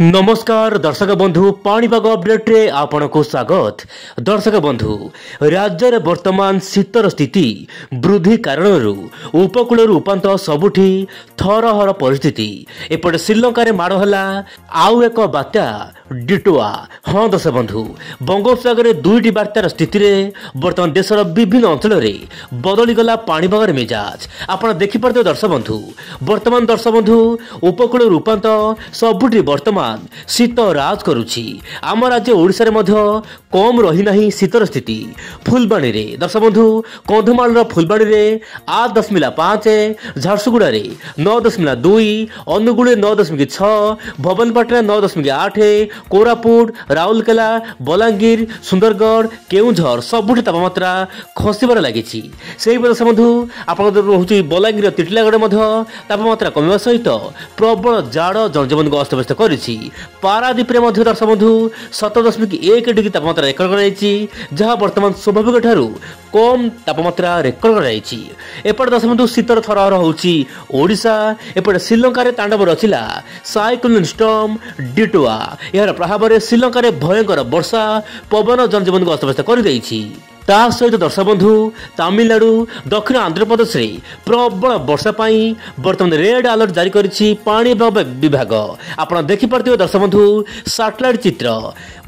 नमस्कार दर्शक बंधु पाणीपाग अपडेट रे आपनको स्वागत। दर्शक बंधु राज्य रे वर्तमान शीतर स्थिति वृद्धि कारण उपकूल उपात सबुठी थरहर परिस्थिति एपटे श्रीलंका रे माड़ हला आउ एक बात्या डिटोआ। हाँ दर्शक बंधु बंगोपसागर दुईटी बात्यार स्थिति रे वर्तमान देशर विभिन्न अंचल रे बदली गला पाणीपाग मिजाज आपण देखि पारते। दर्शक बंधु वर्तमान दर्शक बंधु उपकूल उपात सबुठी वर्तमान शीत राज करुछि। आम राज्य ओडिशा रे मध्य कम रही नाही शीतर स्थिति। फुलबाणी रे दर्शक बंधु कंधमाल फुलबाणी रे 8.5, झारसुगुड़ा रे 9.2, अनुगुल 9.6, भवनपाटना 9.8, कोरापुट, राउरकेला, बलांगीर, सुंदरगढ़, केउझर सबुठी तापमात्रा खसिबार लागिछि। सेही दर्शक बंधु आपण रहुछि बलांगीर तिटलागढ़ मध्य तापमात्रा कमिबा सहित प्रबल जाड़ जनजीवन को अस्तव्यस्त करिछि। पारादीप रे मध्य दर्शक बंधु 7.1 डिग्री तापमात्रा रेकर्ड कराइछि, जहाँ वर्तमान स्वाभाविक ठारू कम तापमात्रा रेकर्ड कराइछि। एपटे दर्शक बंधु शीतर थरहर होउछि ओडिशा। एपटे श्रीलंका रे तांडव रचिला साइक्लोन स्टॉर्म डिटोआ। यार प्रभाव रे श्रीलंका रे भयंकर वर्षा पवन जनजीवन को अस्तव्यस्त कर दैछि। ता सहित दर्शक बंधु तमिलनाडु दक्षिण आंध्र प्रदेश रे प्रबल वर्षा पाई वर्तमान रेड अलर्ट जारी करिछि पानी विभाग। आपण देखि पारथिबे दर्शक बंधु सैटेलाइट चित्र।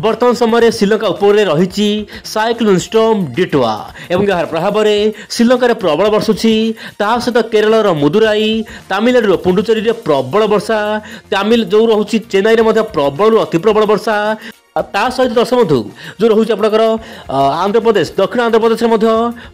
वर्तमान समय श्रीलंका ऊपर रही साइक्लोन स्टॉर्म डिटोआ एवं यार प्रभाव रे श्रीलंका रे प्रबल वर्षुछि। ता सहित केरल मुदुराई, तमिलनाडु पुडुचेरी रे प्रबल वर्षा, तमिल जो रहुछि चेन्नई रे मध्य प्रबल अति प्रबल वर्षा। ता सहित दर्शक बंधु जो रोचे आपंकर आंध्र प्रदेश दक्षिण आंध्र प्रदेश में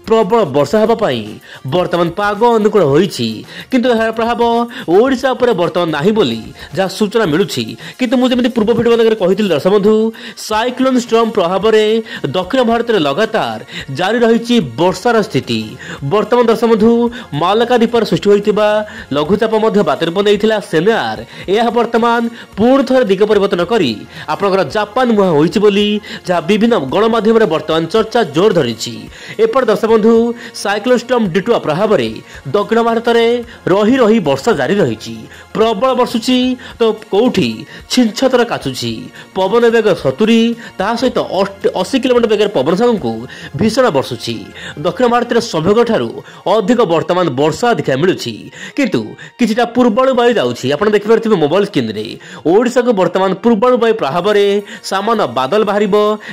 प्रबल वर्षा होगापाई वर्तमान पाग अनुकूल होइछि। किंतु यार प्रभाव ओडिशा उपर वर्तमान नाही बोली जहाँ सूचना मिलुछि। किंतु मुझे जमी पूर्व भिडियो मान कही दर्शक बंधु साइक्लोन स्टॉर्म प्रभाव में दक्षिण भारत में लगातार जारी रही वर्षार स्थिति। वर्तमान दर्शक बंधु मालकाद्वीप सृष्टि होता लघुचाप बात्या रूप नहीं सेनार यह वर्तमान पुणी थे दिग परिवर्तन करी आपंकर जापान मुहा होइछि बोली जहाँ विभिन्न गणमाध्यम रे वर्तमान चर्चा जोर धरिछि। एपट दर्शक बंधु साइक्लोन स्टॉर्म डिटोआ प्रभाव रे दक्षिण भारत में रही रही वर्षा जारी रही प्रबल वर्षुछि तो कोठी छिंछतर काचुछि। पवन बेग 70 ता सहित 80 किलोमीटर बेगर पवन सागरको भीषण वर्षुछि। दक्षिण भारत में सभ्यक ठारू अधिक वर्तमान वर्षा देखा मिलुछि। किंतु किछिटा पूर्वाणु वायु जाउछि। आपण देखि पारथिबे मोबाइल स्क्रीन रे ओडिशा को वर्तमान पूर्वाणु वायु प्रभाव रे सामान्य बादल बाहर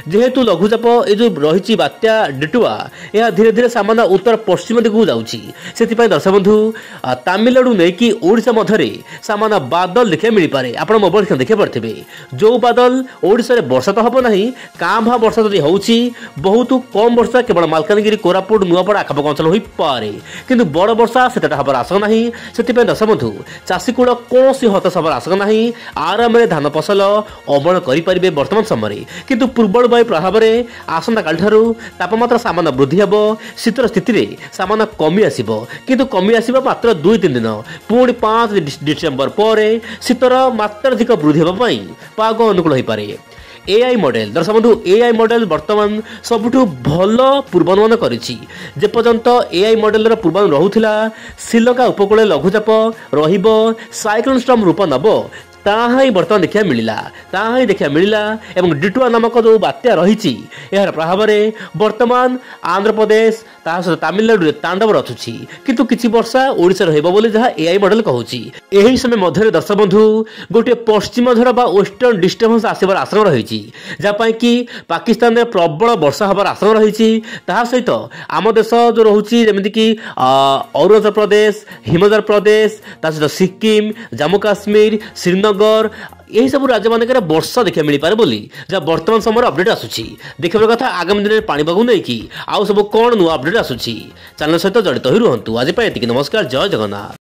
जेहेतु लघुचाप ये जो रही बात्या डिटोआ यह धीरे धीरे सामान्य उत्तर पश्चिम दिगू जाउछि। सेतिपय दर्शक बंधु तमिलनाडु नहीं कि ओडिशा मध्यरे सामान्य बादल देखा मिल पारे। आप मोबाइल स्क्रीन देखि पारथिबे जो बादल ओडिशा रे वर्षा तो हबो नहीं कांभा वर्षा जदि होउछि बहुत कम वर्षा केवल मालकानगिरी कोरापुट नुआपड़ा आखपाख अंचल होई पारे। किंतु बड़ वर्षा सेटा हबार आशंका नहीं। सेतिपय दर्शक बंधु चाषी कूल कौन हताश हबार आशंका नहीं। आराम धान फसल अमल करें वर्तमान समय। किंतु पूर्वाणु वायु प्रभाव में आसंता काल ठारू तापमात्रा सामान्य वृद्धि हेबो। शीतर स्थिति रे सामान्य कमी आसिबो। किंतु कमी आसिबो मात्र 2-3 दिन पुणी 5 डिसेम्बर पर शीतर मात्राधिक वृद्धि हेबा पई पाग अनुकूल होई पारे। एआई मॉडल दर्शक बंधु एआई मॉडल वर्तमान सबुठु भल पूर्वानुमान करिछि। जे पर्यंत एआई मॉडल पूर्वानुमान रहुथिला श्रीलंका उपकूल लघुचाप रहिबो साइक्लोन स्टॉर्म रूप नबो ताहा ही वर्तमान देखा मिला एवं डिटोआ नामक जो बात्या रही यार प्रभाव में वर्तमान आंध्र प्रदेश तमिलनाडु तांडव रचुछि। किंतु किछि वर्षा ओडिशा रहइबो बोली जहाँ एआई मॉडल कहूछि। एही समय मध्य दर्शक बंधु गोटे पश्चिम झड़ बा वेस्टर्न डिस्टर्बेंस आसबार आशंका रही जहाँ कि पाकिस्तान में प्रबल वर्षा हबार आशंका रही। ता सहित आम देश जो रोचे जमीक अरुणाचल प्रदेश, हिमाचल प्रदेश सहित सिक्किम, जम्मू काश्मीर, श्रीनगर यही सब राज्य मानक वर्षा देखा मिल पारे बोली जहाँ वर्तमान समय अपडेट आसूची। देखा कथा आगामी दिन में पाणीपाग नहीं कि आउ सब कौन नुआ अपडेट आसूची। चैनल सहित जड़ित ही रुहतु। आज नमस्कार, जय जगन्नाथ।